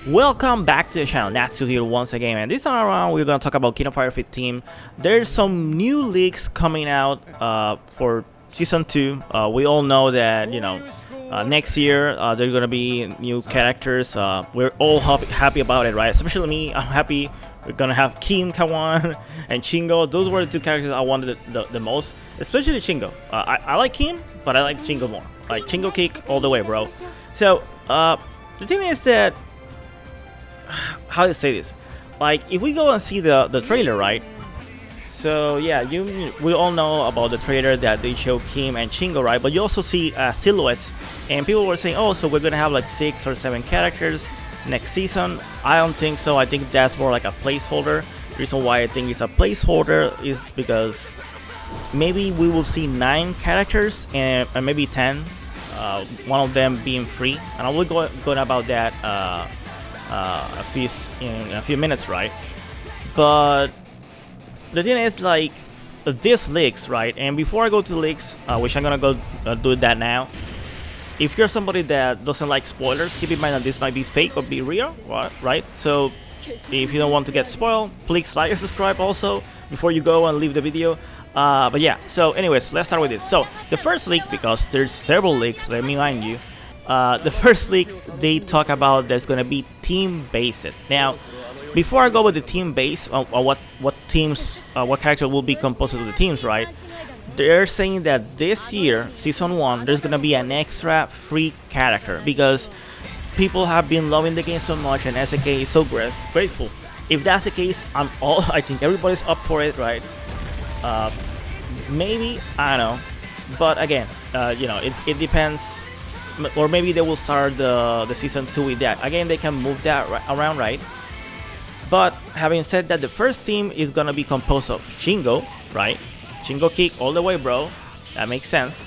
Welcome back to the channel, Natsu here once again, and this time around we're gonna talk about Kingdom Fire 15. There's some new leaks coming out for Season 2. We all know that, next year there's gonna be new characters. We're all happy about it, right? Especially me, I'm happy. We're gonna have Kim, Kawan, and Shingo. Those were the two characters I wanted the most, especially Shingo. I like Kim, but I like Shingo more. Like, Shingo kick all the way, bro. So, the thing is that, how to say this, like, if we go and see the trailer, right? So yeah, we all know about the trailer that they show Kim and Shingo, right? But you also see silhouettes, and people were saying, oh, so we're gonna have like 6 or 7 characters next season. I don't think so. I think that's more like a placeholder. The reason why I think it's a placeholder is because maybe we will see 9 characters and maybe 10, one of them being free, and I will go about that in a few minutes, right? But the thing is, like, this leaks, right? And before I go to leaks, which I'm gonna go do that now. If you're somebody that doesn't like spoilers, keep in mind that this might be fake or be real, right? So if you don't want to get spoiled, please like and subscribe also before you go and leave the video. But yeah, so anyways, let's start with this. So the first leak, because there's several leaks, let me remind you. The first leak, they talk about there's gonna be team based. Now, before I go with the team base, what teams, what character will be composed of the teams, right? They're saying that this year, season 1, there's gonna be an extra free character because people have been loving the game so much, and SNK is so grateful. If that's the case, I think everybody's up for it, right? Maybe, I don't know, but again, it depends. Or maybe they will start the season 2 with that. Again, they can move that around, right? But having said that, the first team is gonna be composed of Shingo, right? Shingo kick all the way, bro. That makes sense.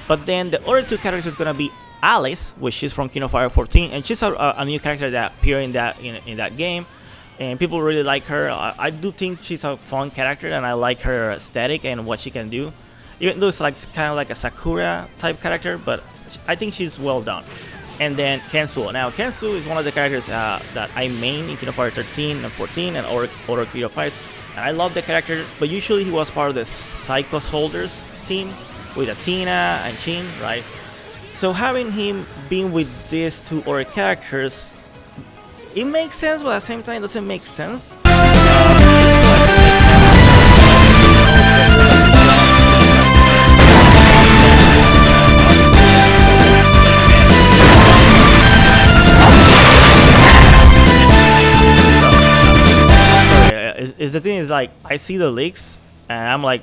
But then the other 2 characters is gonna be Alice, which is from Kingdom Fire 14, and she's a new character that appeared in that game, and people really like her. I do think she's a fun character, and I like her aesthetic and what she can do. Even though it's like kind of like a Sakura type character, but I think she's well done. And then Kensu. Now, Kensu is one of the characters that I main in Kingdom Fire 13 and 14 and other Kingdom Fires. And I love the character, but usually he was part of the Psycho Soldiers team with Athena and Chin, right? So having him being with these 2 other characters, it makes sense, but at the same time it doesn't make sense. The thing is, like, I see the leaks and I'm like,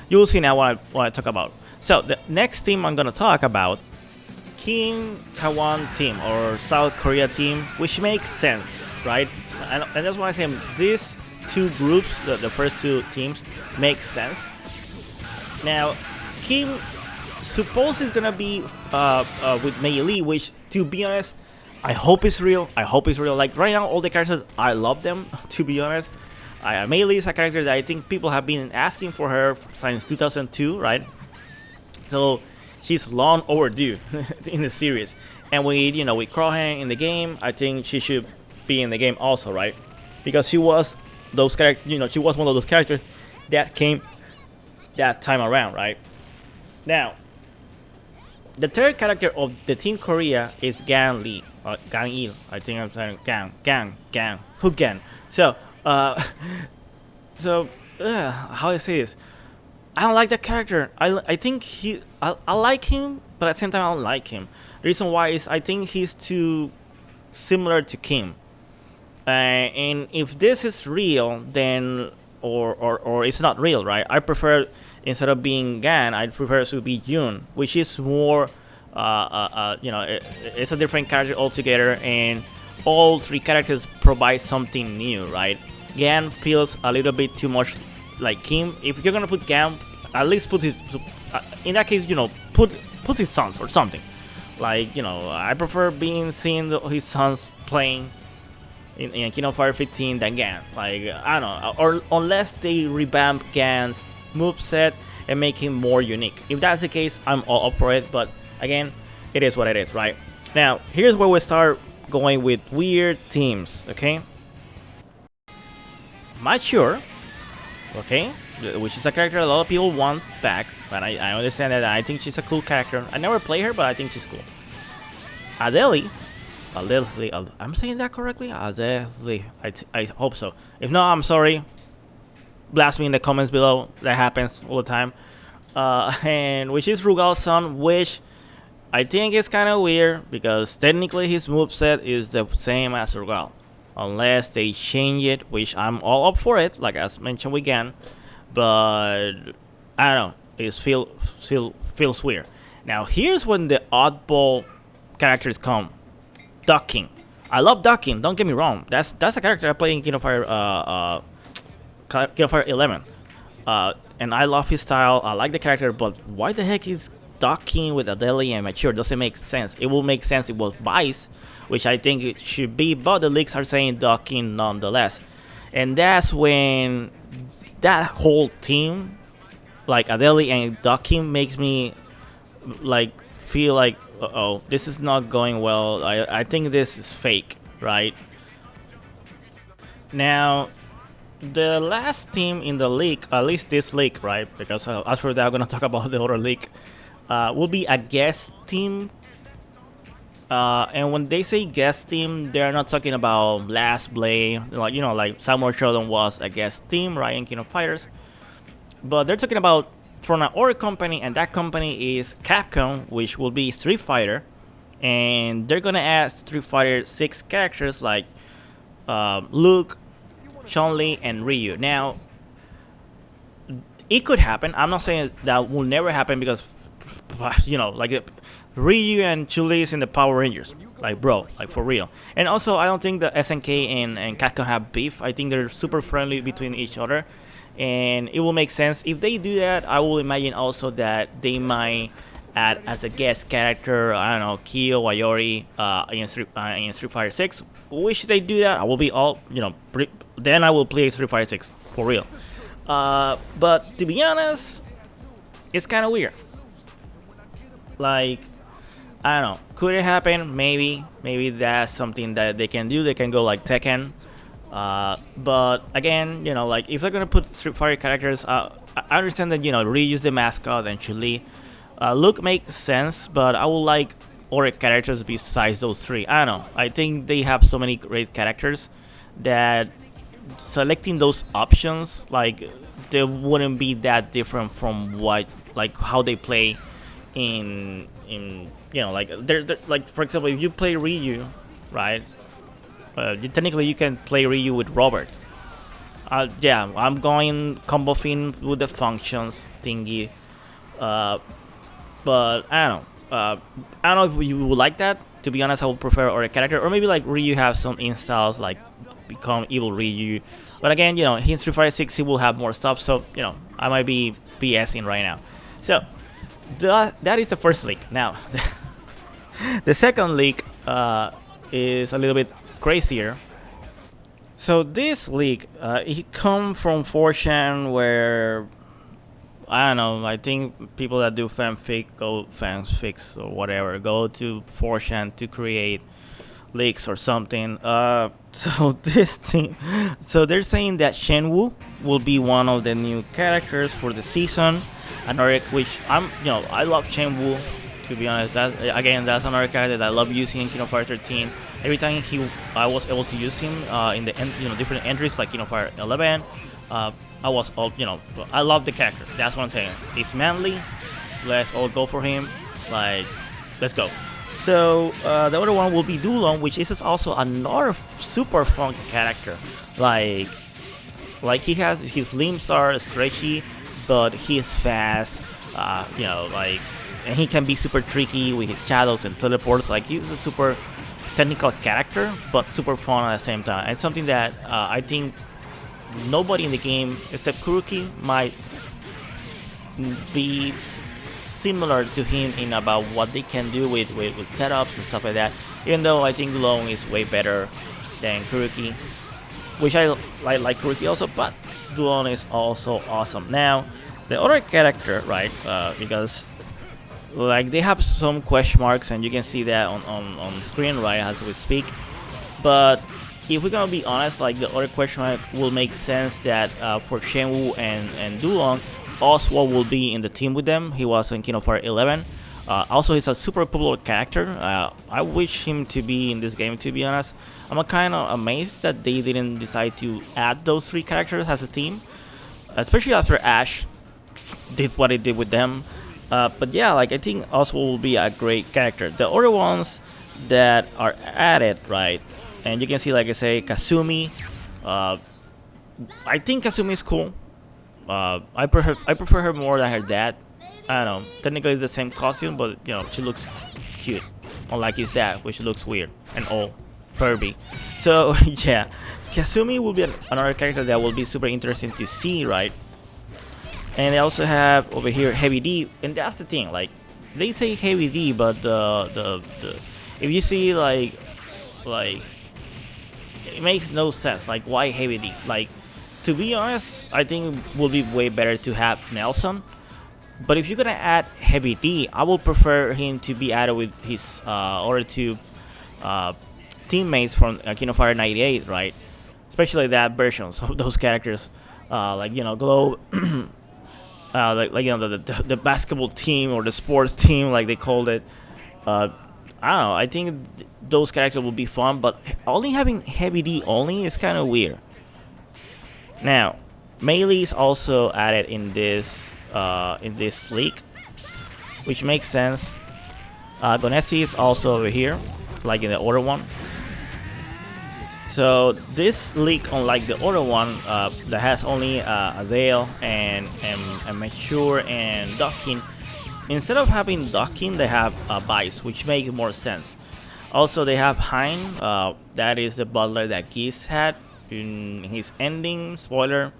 you'll see now what I talk about. So the next team I'm gonna talk about, Kim Kawan team, or South Korea team, which makes sense, right? And that's why I say these 2 groups, the first 2 teams, make sense. Now, Kim suppose is gonna be with Mei Lee, which, to be honest, I hope it's real. I hope it's real. Like, right now, all the characters, I love them, to be honest. Mei Lee is a character that I think people have been asking for her since 2002, right? So she's long overdue in the series. And with Crawhan in the game, I think she should be in the game also, right? Because she was those characters, she was one of those characters that came that time around, right? Now, the third character of the Team Korea is Gang Lee. Gang Il. I think I'm saying Gang. Hoogan. So, how do I say this? I don't like that character. I think I like him, but at the same time I don't like him. The reason why is I think he's too similar to Kim. And if this is real, then or it's not real, right? I prefer, instead of being Gan, I prefer it to be Yoon, which is more, it's a different character altogether, and all 3 characters provide something new, right? Gan feels a little bit too much like Kim. If you're gonna put Gan, at least put his, in that case, put his sons or something. Like, I prefer seeing his sons playing in Kingdom Fire 15 than Gan. Like, I don't know, or unless they revamp Gan's moveset and make him more unique. If that's the case, I'm all up for it, but again, it is what it is, right? Now, here's where we start going with weird teams, okay? Mature, okay, which is a character a lot of people want back, but I understand that. I think she's a cool character. I never play her, but I think she's cool. Adeli, I'm saying that correctly? Adeli, I hope so. If not, I'm sorry. Blast me in the comments below. That happens all the time. And which is Rugal's son, which I think is kind of weird because technically his moveset is the same as Rugal. Unless they change it, which I'm all up for it, like as mentioned again. But I don't know, it feels weird. Now here's when the oddball characters come. Ducking. I love Ducking, don't get me wrong. That's a character I play in King of Fire 11. And I love his style, I like the character, but why the heck is Ducking with Adeli and Mature? Doesn't make sense. It will make sense if it was Vice, which I think it should be, but the leaks are saying Ducking nonetheless. And that's when that whole team, like Adeli and Ducking, makes me like feel like, uh-oh, this is not going well. I think this is fake, right? Now, the last team in the league, at least this league, right? Because after that, I'm gonna talk about the other league. Will be a guest team. And when they say guest team, they're not talking about Last Blade, like like Samurai Shodown was a guest team, right, in King of Fighters. But they're talking about from an other company, and that company is Capcom, which will be Street Fighter, and they're gonna add Street Fighter 6 characters like Luke, Chun-Li, and Ryu. Now, it could happen. I'm not saying that will never happen because, like Ryu and Chun-Li is in the Power Rangers. Like, bro, like for real. And also, I don't think the SNK and Capcom have beef. I think they're super friendly between each other. And it will make sense. If they do that, I will imagine also that they might add as a guest character, I don't know, Kyo, Wayori in Street Fighter 6. Wish they do that. I will be all, then I will play Street Fighter 6, for real. But to be honest, it's kind of weird. Like, I don't know, could it happen? Maybe that's something that they can do. They can go like Tekken. But again, like if they're gonna put Street Fighter characters, I understand that reuse the mascot and Chun-Li. Luke makes sense, but I would like other characters besides those three. I don't know. I think they have so many great characters that selecting those options, like, they wouldn't be that different from how they play in like they're like, for example, if you play Ryu, right? Technically, you can play Ryu with Robert. Yeah, I'm going combo fin with the functions thingy. But I don't know. I don't know if you would like that. To be honest, I would prefer or a character, or maybe like Ryu have some installs like become evil Ryu. But again, in Street Fighter 6 he will have more stuff. So I might be BSing right now. So that is the first leak. Now the second leak is a little bit crazier. So this leak, it come from 4chan, where I don't know. I think people that do fanfics or whatever go to 4chan to create leaks or something. So this thing, so they're saying that Shenwu will be one of the new characters for the season. Another, which I love Shenwu. To be honest, that's another character that I love using in King of Fighters 13. Every time I was able to use him in the different entries like King of Fighters 11. I was all I love the character. That's what I'm saying. He's manly. Let's all go for him. Like, let's go. So the other one will be Dulon, which is also another super fun character. Like he has, his limbs are stretchy, but he's fast. And he can be super tricky with his shadows and teleports. Like, he's a super technical character, but super fun at the same time. And something that I think nobody in the game except Kuruki might be similar to him in about what they can do with setups and stuff like that. Even though I think Long is way better than Kuruki, which I like Kuruki also, but Dulon is also awesome. Now, the other character, right? Because Like they have some question marks, and you can see that on screen right as we speak. But if we're gonna be honest, like the other question mark will make sense that for Shenwu and Dulong, Oswald will be in the team with them. He was in King of Fire 11. Also, he's a super popular character. I wish him to be in this game, to be honest. I'm kind of amazed that they didn't decide to add those 3 characters as a team, especially after Ash did what he did with them. But yeah, like I think Oswald will be a great character. The other ones that are added, right? And you can see, like I say, Kasumi. I think Kasumi is cool. I prefer her more than her dad. I don't know. Technically, it's the same costume, but you know, she looks cute, unlike his dad, which looks weird and old, pervy. So yeah, Kasumi will be another character that will be super interesting to see, right? And they also have over here Heavy D, and that's the thing. Like they say Heavy D, but the if you see like it makes no sense. Like why Heavy D? Like to be honest, I think it would be way better to have Nelson. But if you're gonna add Heavy D, I would prefer him to be added with his other 2 teammates from King of Fire 98, right? Especially that versions of those characters, like you know, Globe, like you know the basketball team or the sports team, like they called it. I don't know. I think those characters will be fun, but only having Heavy D only is kind of weird. Now, Melee is also added in this league, which makes sense. Gonesi is also over here, like in the other one. So this league, unlike the other one that has only Adele and Mature and Docking, instead of having Docking, they have Vice, which makes more sense. Also, they have Hein, that is the butler that Geese had in his ending. Spoiler.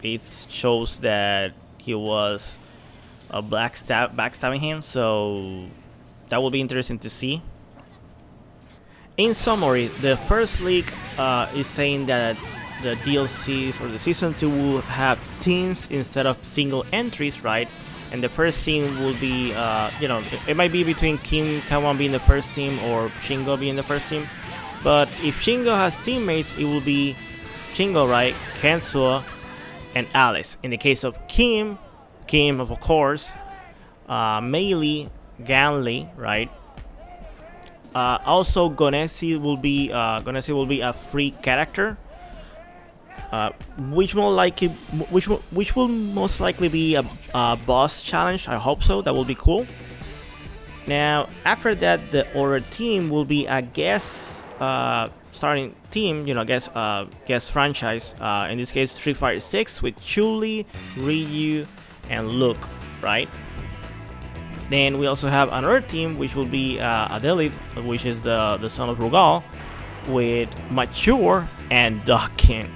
It shows that he was backstabbing him, so that will be interesting to see. In summary, the first leak is saying that the DLCs or the season 2 will have teams instead of single entries, right? And the first team will be, you know, it might be between Kim Kawan being the first team or Shingo being the first team. But if Shingo has teammates, it will be Shingo, right? Kensuo and Alice. In the case of Kim of course, Meili, Ganli, right? Also, Gonesi will be a free character, which will most likely be a boss challenge. I hope so. That will be cool. Now, after that, the other team will be a guest starting team. You know, guest franchise. In this case, Street Fighter 6 with Chun-Li, Ryu, and Luke, right? Then we also have another team, which will be Adelid, which is the son of Rugal, with Mature and Docking.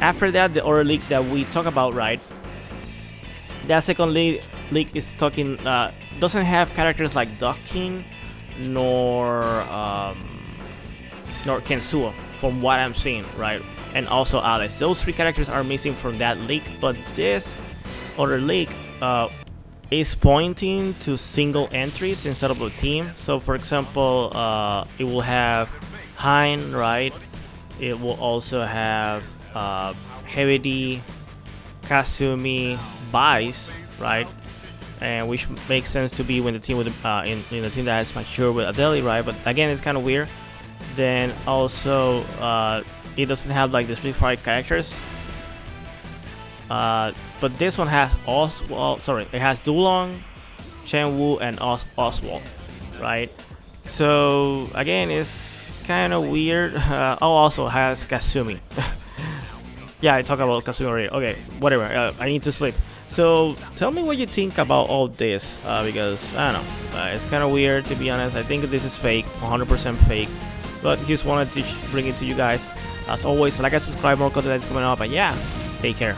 After that, the other league that we talk about, right? That second league is talking doesn't have characters like Docking nor Kensuo, from what I'm seeing, right? And also Alice. Those three characters are missing from that league, but this other league is pointing to single entries instead of a team. So for example, it will have Hein, right? It will also have Heavy D, Kasumi, Vice, right? And which makes sense to be when the team with in the team that has Mature with Adeli, right? But again, it's kind of weird. Then also it doesn't have like the Street Fighter characters. But this one has Oswald. Sorry, it has Dulong, Shenwu, and Oswald, right? So again, it's kind of weird. Also has Kasumi. Yeah, I talked about Kasumi already. Okay, whatever. I need to sleep. So tell me what you think about all this, because I don't know. It's kind of weird, to be honest. I think this is fake, 100% fake. But just wanted to bring it to you guys. As always, like and subscribe, more content that's coming up. And yeah, take care.